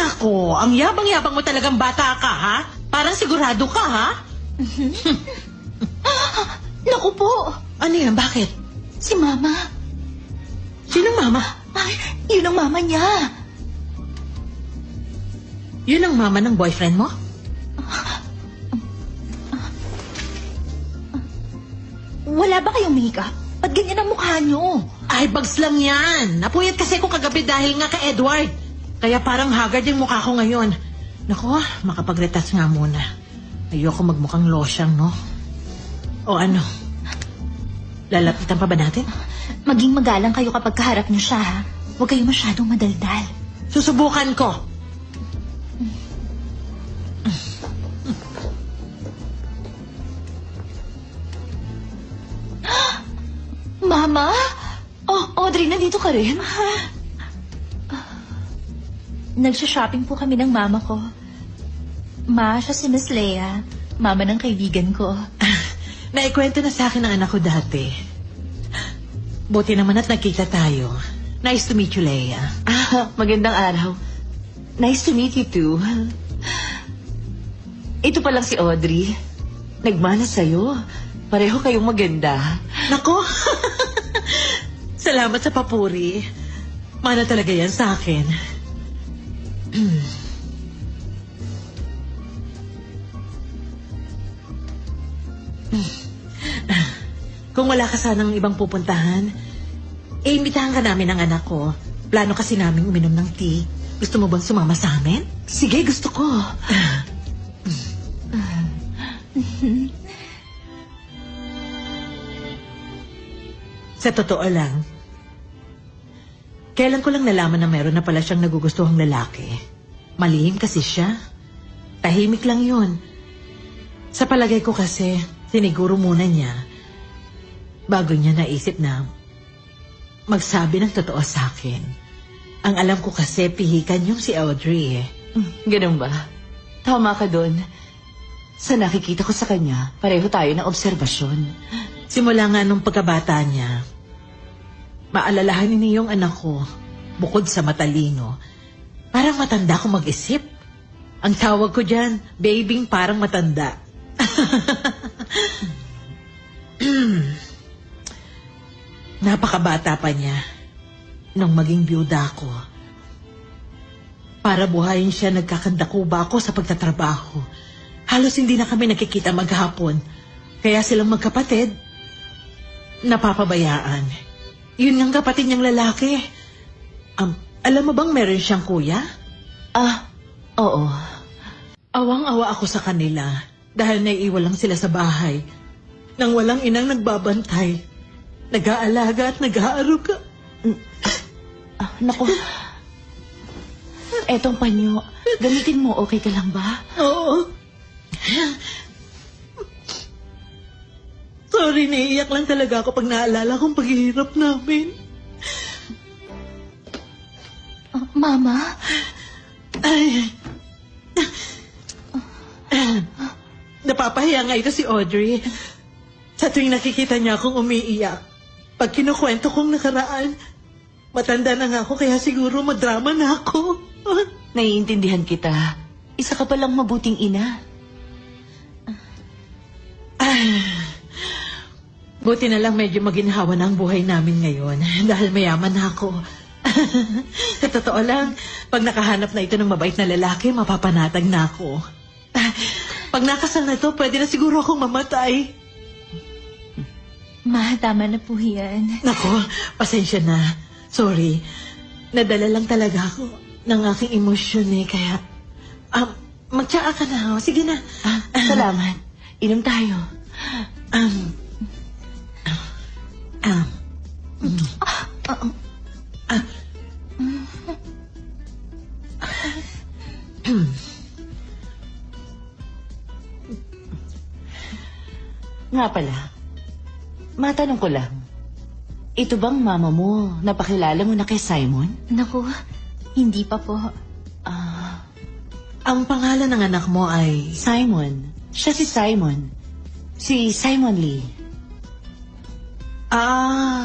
Nako, ang yabang-yabang mo talagang bata ka, ha? Parang sigurado ka, ha? Naku po! Ano yan? Bakit? Si Mama. Sinong mama? Ay, yun ang mama niya. Yun ang mama ng boyfriend mo? Wala ba kayong makeup? Ba't ganyan ang mukha niyo? Ay, bags lang yan. Napuyat kasi ko kagabi dahil nga kay Edward. Kaya parang haggard yung mukha ko ngayon. Naku, makapag-retas nga muna. Ayoko magmukhang losyang, no? O ano? Lalapitan pa ba natin? Maging magalang kayo kapag kaharap niyo siya, ha? Huwag kayo masyadong madaldal. Susubukan ko. Mama? Oh, Audrey, nandito ka rin? Nagsha-shopping po kami ng mama ko. Ma, siya si Miss Leia, mama ng kaibigan ko. Naikwento na sa akin ng anak ko dati. Buti naman at nakita tayo. Nice to meet you, Leia. Magandang araw. Nice to meet you too. Ito pa lang si Audrey. Nagmana sa'yo. Pareho kayong maganda. Nako! Salamat sa papuri. Mana talaga yan sa akin. Kung wala ka sanang ibang pupuntahan, imbitahan ka namin ng anak ko. Plano kasi namin uminom ng tea. Gusto mo bang sumama sa amin? Sige, gusto ko. Sa totoo lang, kailan ko lang nalaman na meron na pala siyang nagugustuhang lalaki. Malihim kasi siya. Tahimik lang yun. Sa palagay ko kasi, siniguro muna niya bago niya naisip na magsabi ng totoo sa akin. Ang alam ko kasi pihikan yung si Audrey eh. Ganun ba? Tama ka doon. Sa nakikita ko sa kanya, pareho tayo ng obserbasyon. Simula nga nung pagkabata niya, maalalahanin niya yung anak ko, bukod sa matalino, parang matanda ko mag-isip. Ang tawag ko dyan, babing parang matanda. Napakabata pa niya nung maging biyuda ko. Para buhayin siya, nagkakandakuba ako sa pagtatrabaho. Halos hindi na kami nakikita maghapon. Kaya silang magkapatid, napapabayaan. Yun ang kapatid niyang lalaki. Alam mo bang meron siyang kuya? Oo. Awang-awa ako sa kanila dahil naiiwan lang sila sa bahay. Nang walang inang nagbabantay, nag-aalaga at nag-aaruga. Naku. Etong panyo, gamitin mo, okay ka lang ba? Oo. Sorry, naiiyak lang talaga ako pag naalala kong paghihirap namin. Mama? Ay. Napapahiya nga ito si Audrey. Sa tuwing nakikita niya akong umiiyak, pag kinukwento kong nakaraan, matanda na nga ako kaya siguro madrama na ako. Naiintindihan kita. Isa ka palang mabuting ina. Ay, buti na lang medyo maginhawa na ang buhay namin ngayon dahil mayaman na ako. Sa totoo lang, pag nakahanap na ito ng mabait na lalaki, mapapanatag na ako. Pag nakasal na ito, pwede na siguro akong mamatay. Ma, tama na po yan. Nako, pasensya na. Sorry. Nadala lang talaga ako ng aking emosyon eh, kaya... magtsaka ka na, oh. Sige na. Salamat. Inom tayo. Nga pala, matanong ko lang, ito bang mama mo, napakilala mo na kay Simon? Naku, hindi pa po. Ang pangalan ng anak mo ay... Simon. Siya si Simon. Si Simon Lee.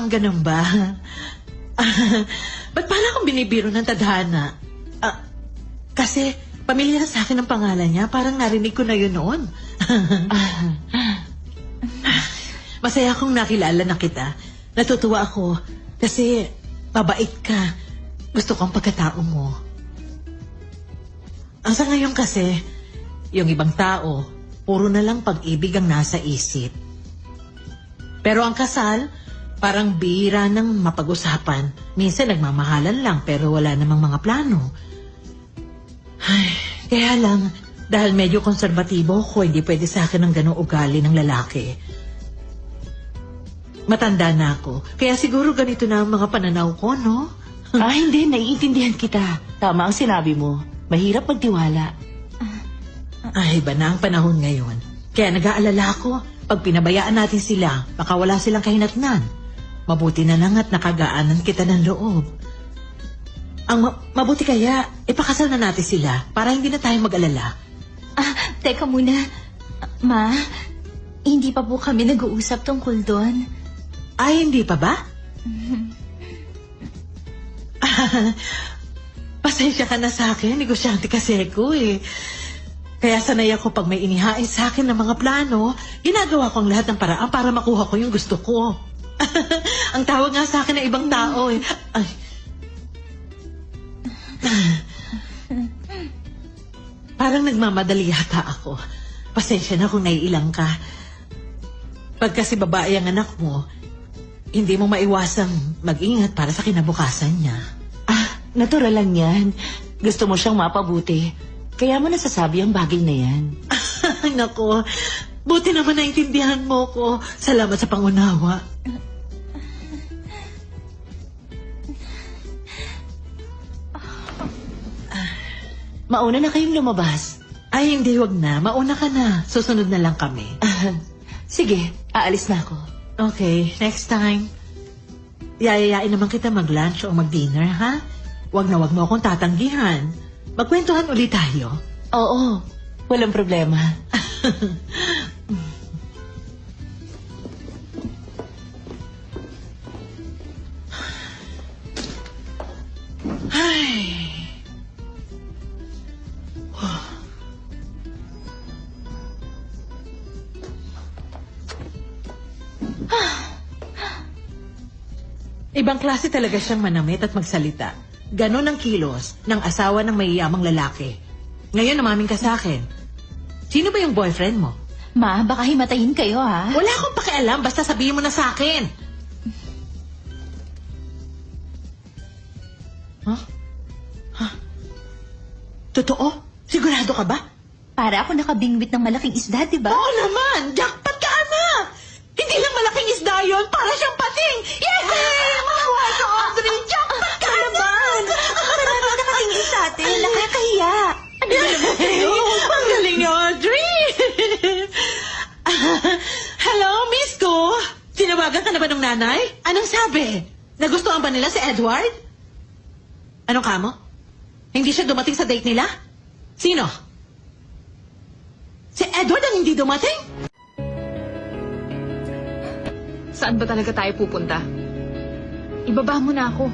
Ganun ba? Ba't pala akong binibiro ng tadhana? Kasi pamilyar sa akin ang pangalan niya. Parang narinig ko na yun noon. Masaya akong nakilala na kita. Natutuwa ako kasi mabait ka. Gusto ko ang pagkatao mo. Ang sa ngayon kasi, yung ibang tao, puro na lang pag-ibig ang nasa isip. Pero ang kasal, parang bihira ng mapag-usapan. Minsan nagmamahalan lang pero wala namang mga plano. Ay, kaya lang, dahil medyo konserbatibo ko, hindi pwede sa akin ang ganong ugali ng lalaki. Matanda na ako, kaya siguro ganito na ang mga pananaw ko, no? Hindi. Naiintindihan kita. Tama ang sinabi mo. Mahirap magtiwala. Ay, iba na ang panahon ngayon. Kaya nag-aalala ako, pag pinabayaan natin sila, baka wala silang kahinatnan. Mabuti na lang at nakagaanan kita ng loob. Ang mabuti kaya, ipakasal na natin sila para hindi na tayo mag-alala. Teka muna. Ma, hindi pa po kami nag-uusap tungkol doon. Ay, hindi pa ba? Pasensya ka na sa akin, negosyante kasi ako eh. Kaya sanay ako pag may inihain sa akin ng mga plano, ginagawa ko ang lahat ng paraan para makuha ko yung gusto ko. Ang tawag nga sa akin ng ibang tao eh. Ay. Parang nagmamadali yata ako. Pasensya na kung naiilang ka. Pag kasi babae ang anak mo, hindi mo maiwasang mag-ingat para sa kinabukasan niya. Natural lang yan. Gusto mo siyang mapabuti. Kaya mo nasasabi ang bagay na yan. Nako, buti naman naintindihan mo ko. Salamat sa pangunawa. Mauna na kayong lumabas. Ay, hindi, wag na. Mauna ka na. Susunod na lang kami. Sige, aalis na ako. Okay, next time. Yayayain naman kita mag-lunch o mag-dinner, ha? Wag na wag mo akong tatanggihan. Magkwentuhan ulit tayo. Oo, walang problema. Ay. Ibang klase talaga siyang manamit at magsalita. Ganon ang kilos ng asawa ng mayayamang lalaki. Ngayon umamin ka sa akin. Sino ba yung boyfriend mo? Ma, baka himatayin kayo, ha? Wala akong pakialam, basta sabihin mo na sa akin. Huh? Huh? Totoo? Sigurado ka ba? Para ako nakabingwit ng malaking isda, di ba? Oo naman! Jackpot ka, Ana! Hindi lang malaking isda yun, para siyang pating! Yay! Makuha ka, Audrey! Jackpot ka, Ana! Maraming nakatingin sa atin. Nakakahiya. Ang galing ni Audrey! Hello, Miss Ko? Tinawagan ka na ba ng nanay? Anong sabi? Nagustuhan ba nila si Edward? Anong kamo? Hindi siya dumating sa date nila? Sino? Si Edward ang hindi dumating? Saan ba talaga tayo pupunta? Ibaba mo na ako.